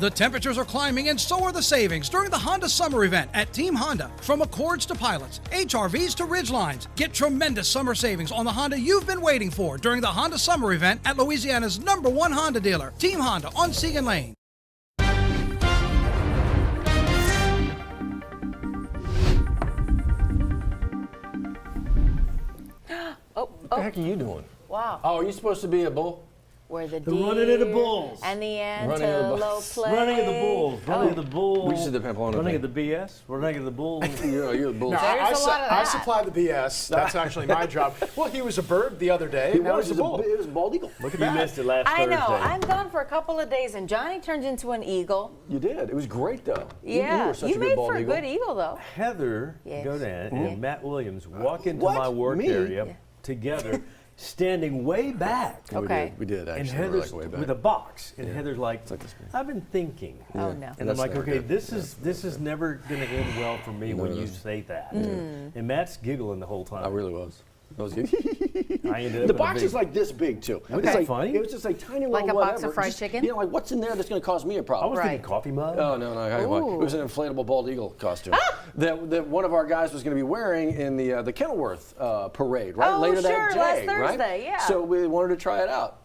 The temperatures are climbing and so are the savings during the Honda Summer Event at Team Honda. From Accords to Pilots, HRVs to Ridgelines. Get tremendous summer savings on the Honda you've been waiting for during the Honda Summer Event at Louisiana's #1 Honda dealer, Team Honda on Segan Lane. What the heck are you doing? Wow. Oh, are you supposed to be a bull? Where the running of the bulls. and the Running of the bulls. antelope play. Running of the bulls. Running of the bulls. We just did the Pamplona Running thing. of the BS. Running of the bulls. You're the bull. No, There's a lot of I that. supply the BS. That's actually my job. Well, he was a bird the other day. Now he's a bull. It was a bald eagle. Look at You that. missed it last I Thursday. know. I'm gone for a couple of days, and Johnny turns into an eagle. You did. It was great, though. Yeah, You were such a good made bald for a eagle. good eagle, though. Heather Yes. Godan and Matt Williams walk into What? my work Me? area Yeah. together, standing way back. Okay. We did And actually. Heather's way back. with a box, and Heather's like, like this big. I've been thinking. Oh, no. And I'm That's like, never okay, good. this is never going to end well for me when you say that. And Matt's giggling the whole time. I really was. That was good. I ended up The in a box big- is like this big too. It was Okay. like Funny. It was just like tiny Like little a box of whatever. fried Just, chicken? You know, like what's in there that's going to cause me a I problem? was Right. thinking coffee mug. Oh no, it was an inflatable bald eagle costume that one of our guys was going to be wearing in the Kenilworth parade, right? Oh, Later sure, that last day, right? Thursday, yeah. So we wanted to try it out.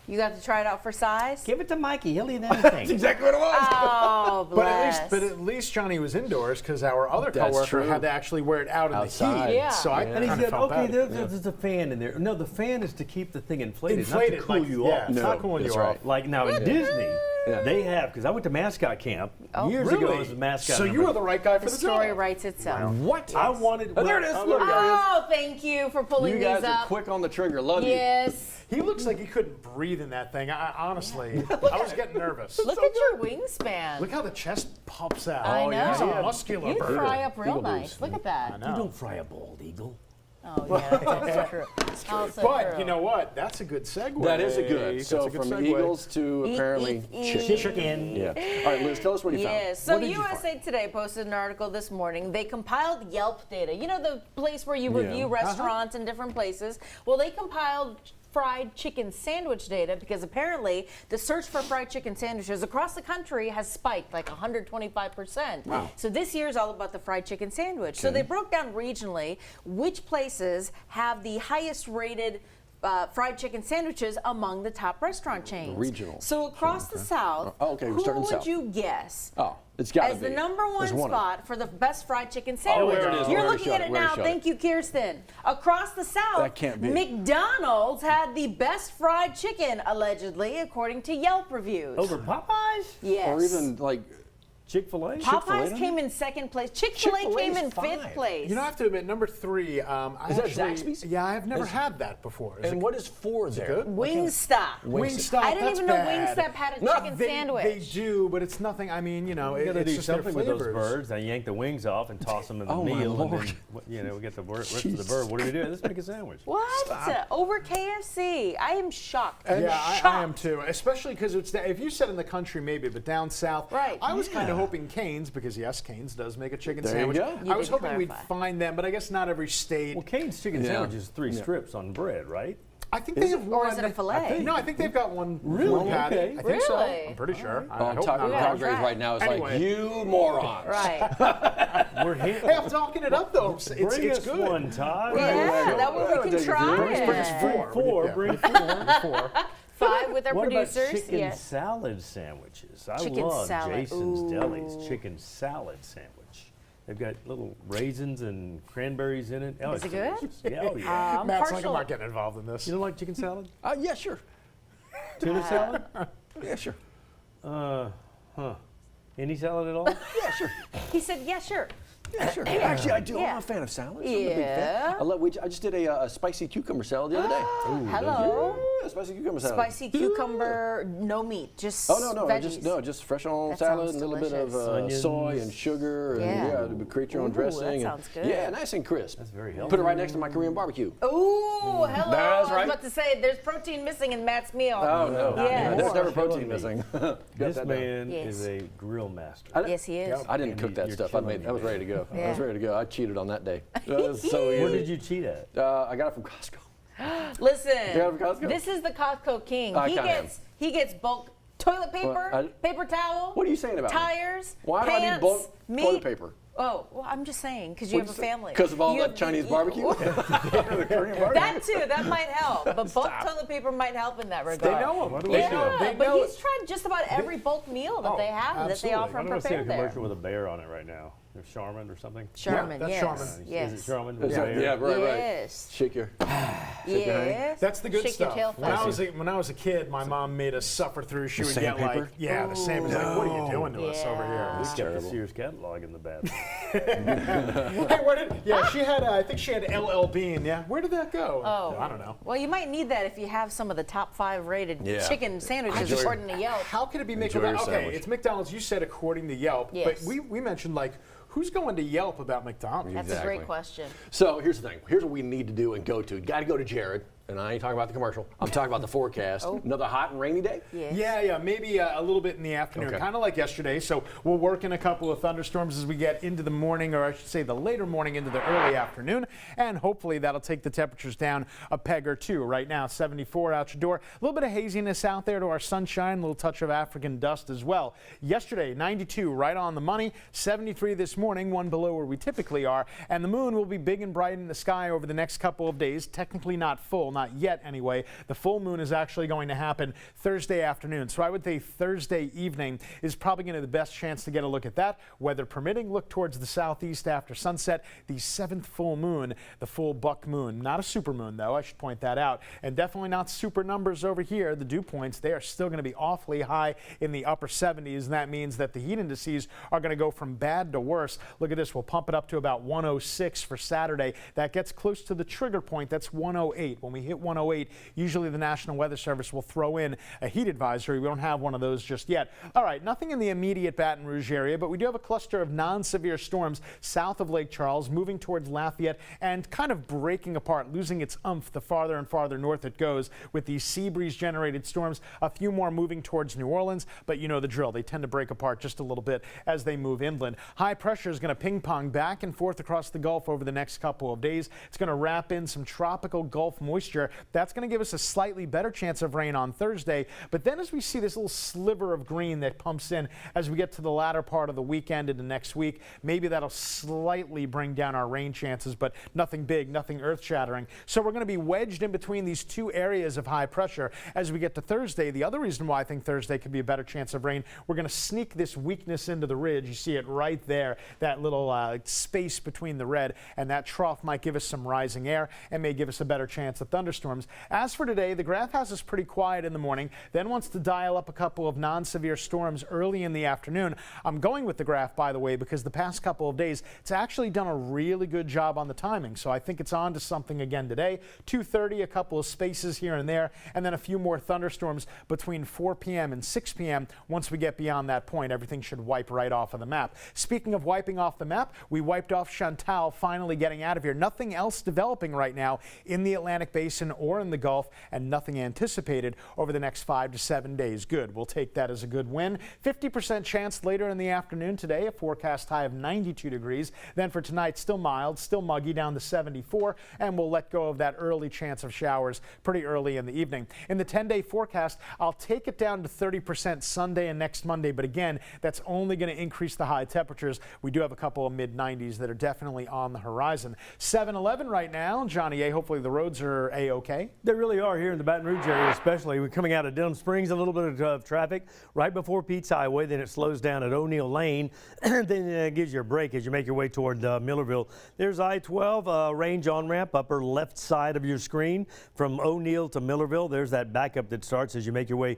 You got to try it out for size? Give it to Mikey. He'll eat That's anything. exactly what it was. Oh, bless. But at least Johnny was indoors because our other That's coworker true. had to actually wear it out in the Outside. heat. Yeah. So I And he kind of said, felt okay, bad. there's a fan in there. No, the fan is to keep the thing inflated, Inflated, not to cool like, you yeah, off. it's No, not cooling that's you right. off. Like now in Disney, Yeah. they have, because I went to mascot camp years Really? ago as a mascot. So you number. were the right guy for The the story job. writes itself. What? I wanted. Oh, there it is. well, Look, there it is. Oh, thank you for pulling You guys these are up. quick on the trigger. Love you. Yes. He looks like he couldn't breathe in that thing. Honestly, I was getting nervous. Look at your wingspan. Look how the chest pops out. I know. He's a muscular You bird. fry up real Eagle nice. boots. Look at that. You don't fry a bald eagle. Oh, yeah, that's also true. Also But true. you know what? That's a good segue. That is a good. That's So a good from segue. eagles to apparently chicken. Yeah. All right, Liz, tell us what you found. Yes. So What did you USA Today posted an article this morning. They compiled Yelp data. You know, the place where you review restaurants in different places. Well, they compiled fried chicken sandwich data because apparently the search for fried chicken sandwiches across the country has spiked like 125%. Wow. So this year is all about the fried chicken sandwich. So they broke down regionally which places have the highest rated fried chicken sandwiches among the top restaurant chains. Regional. So across the South, Oh, okay, we're who starting would south. you guess Oh, it's got to as be. the number one There's one of them. spot for the best fried chicken sandwich? there it is. You're Where looking shot at it, it where now. shot Thank you, Kirsten. Across the South, That can't be. McDonald's had the best fried chicken, allegedly, according to Yelp reviews. Over Popeyes? Yes. Or even like Chick-fil-A? Popeyes came in second place. Chick-fil-A came Chick-fil-A's in fifth five. place. You know, I have to admit, number 3. Is that Zaxby's? Yeah, I've never had that before. Is and it what is for there? good? Wingstop. Wingstop. I didn't that's even know bad. Wingstop had a No, chicken sandwich. They do, but it's nothing. I mean, you know, You got to it's do just their something with those flavors. birds. They yank the wings off and toss them in the Oh, my meal, and Lord. then we get the rest of the bird. What do we do? Let's make a sandwich. What? Over KFC. I am shocked. Yeah, shocked. I am too. Especially because it's if you said in the country maybe, but down south, Right. I was kind of hoping Cane's because yes, Cane's does make a chicken There you sandwich. go. You I was did hoping we'd clarify. find them, but I guess not every state. Well, Cane's chicken Yeah. sandwich is 3 strips on bread, right? I think they have Or one. is it a fillet? No, I think they've got one. Really? One patty. Okay. I think so. Really? I'm pretty sure. I Oh, hope Taco not. gotta Grace try. right now is Anyway. like, you morons. Right. We're here. Hey, I'm talking it up though. It's Bring it's us good. one, Todd. Yeah, that way we can try Bring us it. four. Bring four. 5 with our What about producers. chicken Yes. salad sandwiches? I Chicken love salad. Jason's Ooh. Deli's chicken salad sandwich. They've got little raisins and cranberries in it. Oh, Is it's it good? delicious. Yeah, oh, yeah. I'm Matt's like, I'm partial. not getting involved in this. You don't like chicken salad? Yeah, sure. Tuna salad? Yeah, sure. Any salad at all? Yeah, sure. He said, yeah, sure. Yeah, sure. Actually, I do. Yeah. I'm a fan of salads. I'm a big Yeah. fan. I just did a spicy cucumber salad the other day. Hello. Yeah, spicy cucumber salad. Spicy cucumber, no meat, just Oh no, veggies. just fresh on That salad, a sounds little bit of delicious. Onions. soy and sugar, and Yeah. create your own Ooh, dressing. that and- sounds good. Yeah, nice and crisp. That's very healthy. Put it right next to my Korean barbecue. Ooh, hello. That's I was right. about to say, there's protein missing in Matt's meal. Oh no, Yes. there's never Killing protein me. missing. Got This that down. man Yes. is a grill master. Yes, he is. I didn't And cook that you're stuff. killing me, I was ready to go. I Yeah. was ready to go. I cheated on that day. That was so Where easy. did you cheat at? I got it from Costco. Listen, Yeah, from Costco? this is the Costco king. I He kinda am. gets bulk Toilet paper, Well, paper towel. What are you saying about me? Tires. Why pants, do I need bulk meat. toilet paper? Oh, well, I'm just saying because you have a family. Because of all You that have- Chinese barbecue? The Korean barbecue? That too, that might help. But bulk toilet paper might help in that regard. They know him. What do we Yeah, They but know he's tried just about every bulk meal that Oh, they have that they absolutely. offer Why and do I see a prepare there. commercial with a bear on it right now? There's Charmin or something? Charmin, that's yes. Charmin. Yes. Is it Charmin? Is with a that- bear? yeah, right, right. Yes. Shake your hand. Yes. That's the good Shake stuff. Your tail feathers. When I was a kid, my mom made us suffer through. She would get sandpaper? like, yeah, the same. It's like, what are you doing to us over here? We kept the Sears catalog in the bathroom. Hey, where did? Yeah, she had. I think she had LL Bean. Yeah, where did that go? Oh. I don't know. Well, you might need that if you have some of the top 5 rated Yeah. chicken sandwiches Enjoy- according to Yelp. How could it be Enjoy McDonald's? your Okay, sandwich. it's McDonald's. You said according to Yelp, Yes. but we mentioned like who's going to Yelp about McDonald's? That's a Exactly. great question. So here's the thing. Here's what we need to do and go to. Got to go to Jared. And I ain't talking about the commercial. I'm talking about the forecast. Another hot and rainy day? Yes. Yeah, maybe a little bit in the afternoon, Okay. kind of like yesterday. So we'll work in a couple of thunderstorms as we get into the morning, or I should say the later morning into the early afternoon, and hopefully that'll take the temperatures down a peg or two. Right now, 74 out your door. A little bit of haziness out there to our sunshine, a little touch of African dust as well. Yesterday, 92 right on the money, 73 this morning, one below where we typically are, and the moon will be big and bright in the sky over the next couple of days. Technically not full, not yet anyway. The full moon is actually going to happen Thursday afternoon. So I would say Thursday evening is probably going to be the best chance to get a look at that. Weather permitting, look towards the southeast after sunset. The 7th full moon, the full buck moon. Not a super moon, though. I should point that out. And definitely not super numbers over here. The dew points, they are still going to be awfully high in the upper 70s. And that means that the heat indices are going to go from bad to worse. Look at this. We'll pump it up to about 106 for Saturday. That gets close to the trigger point. That's 108. When we hit 108, usually the National Weather Service will throw in a heat advisory. We don't have one of those just yet. All right, nothing in the immediate Baton Rouge area, but we do have a cluster of non-severe storms south of Lake Charles, moving towards Lafayette and kind of breaking apart, losing its umph the farther and farther north it goes with these sea breeze generated storms. A few more moving towards New Orleans, but you know the drill. They tend to break apart just a little bit as they move inland. High pressure is going to ping pong back and forth across the Gulf over the next couple of days. It's going to wrap in some tropical Gulf moisture. That's going to give us a slightly better chance of rain on Thursday. But then as we see this little sliver of green that pumps in as we get to the latter part of the weekend into next week, maybe that'll slightly bring down our rain chances, but nothing big, nothing earth shattering. So we're going to be wedged in between these two areas of high pressure as we get to Thursday. The other reason why I think Thursday could be a better chance of rain, we're going to sneak this weakness into the ridge. You see it right there, that little space between the red, and that trough might give us some rising air and may give us a better chance of thunderstorms. As for today, the graph has us pretty quiet in the morning, then wants to dial up a couple of non-severe storms early in the afternoon. I'm going with the graph, by the way, because the past couple of days, it's actually done a really good job on the timing. So I think it's on to something again today. 2:30, a couple of spaces here and there, and then a few more thunderstorms between 4 p.m. and 6 p.m. Once we get beyond that point, everything should wipe right off of the map. Speaking of wiping off the map, we wiped off Chantal, finally getting out of here. Nothing else developing right now in the Atlantic Basin or in the Gulf, and nothing anticipated over the next 5 to 7 days. Good. We'll take that as a good win. 50% chance later in the afternoon today, a forecast high of 92 degrees. Then for tonight, still mild, still muggy, down to 74, and we'll let go of that early chance of showers pretty early in the evening. In the 10-day forecast, I'll take it down to 30% Sunday and next Monday, but again, that's only going to increase the high temperatures. We do have a couple of mid-90s that are definitely on the horizon. 7-Eleven right now. Johnny A., hopefully the roads are A-okay. They really are here in the Baton Rouge area, especially. We're coming out of Denham Springs, a little bit of traffic right before Pete's Highway. Then it slows down at O'Neill Lane, and then it gives you a break as you make your way toward Millerville. There's I-12 range on-ramp, upper left side of your screen from O'Neill to Millerville. There's that backup that starts as you make your way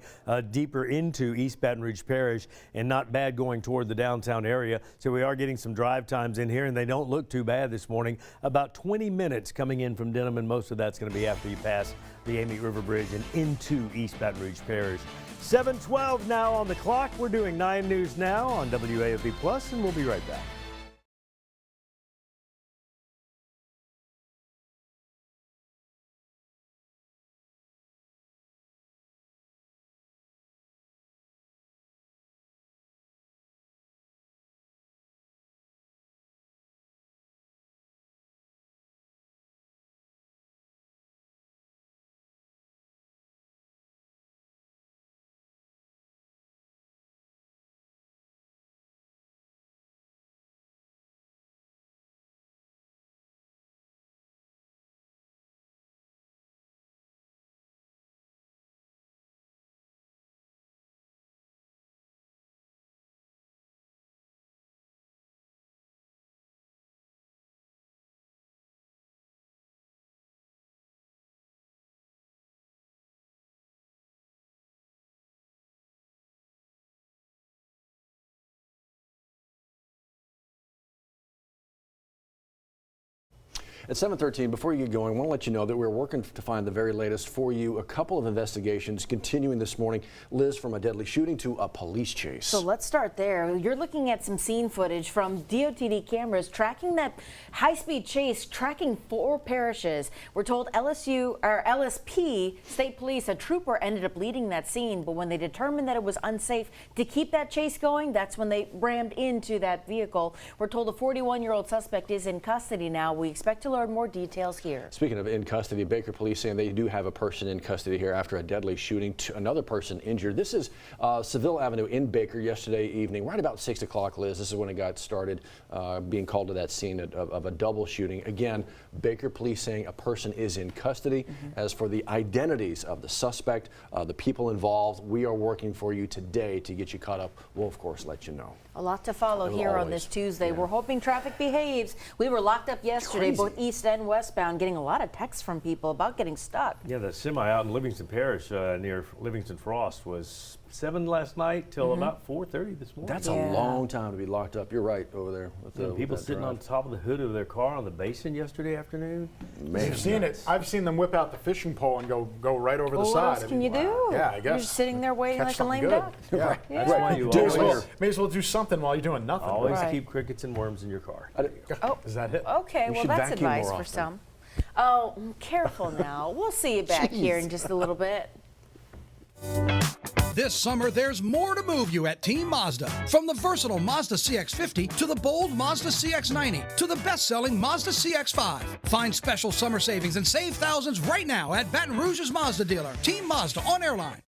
deeper into East Baton Rouge Parish, and not bad going toward the downtown area. So we are getting some drive times in here, and they don't look too bad this morning. About 20 minutes coming in from Denham, and most of that's going to be after you pass the Amy River Bridge and into East Baton Rouge Parish. 7:12 now on the clock. We're doing 9 News Now on WAFB Plus, and we'll be right back. At 7:13, before you get going, I want to let you know that we're working to find the very latest for you. A couple of investigations continuing this morning. Liz, from a deadly shooting to a police chase. So let's start there. You're looking at some scene footage from DOTD cameras tracking that high-speed chase, tracking 4 parishes. We're told LSP State Police, a trooper, ended up leading that scene, but when they determined that it was unsafe to keep that chase going, that's when they rammed into that vehicle. We're told a 41-year-old suspect is in custody now. We expect to learn more details here. Speaking of in custody, Baker Police saying they do have a person in custody here after a deadly shooting. Another person injured. This is Seville Avenue in Baker yesterday evening, right about 6 o'clock, Liz. This is when it got started, being called to that scene of a double shooting. Again, Baker Police saying a person is in custody. As for the identities of the suspect, the people involved, we are working for you today to get you caught up. We'll, of course, let you know. A lot to follow here on this Tuesday. We're hoping traffic behaves. We were locked up yesterday, both east and westbound, getting a lot of texts from people about getting stuck. Yeah, the semi out in Livingston Parish near Livingston Frost was 7 last night till about 4:30 this morning. That's a long time to be locked up. You're right over there. With people sitting on top of the hood of their car on the basin yesterday afternoon. I've seen it. I've seen them whip out the fishing pole and go right over the What side. else can you do? Yeah, I guess. You're just sitting there waiting Catch like a lame something duck. good. Yeah. Yeah. That's why you May as well do something while you're doing nothing. always Right. keep crickets and worms in your car. Is that it? Okay, You well, should that's vacuum advice more for often. some. Oh, careful now. We'll see you back here in just a little bit. This summer, there's more to move you at Team Mazda. From the versatile Mazda CX-50 to the bold Mazda CX-90 to the best-selling Mazda CX-5. Find special summer savings and save thousands right now at Baton Rouge's Mazda dealer, Team Mazda on Airline.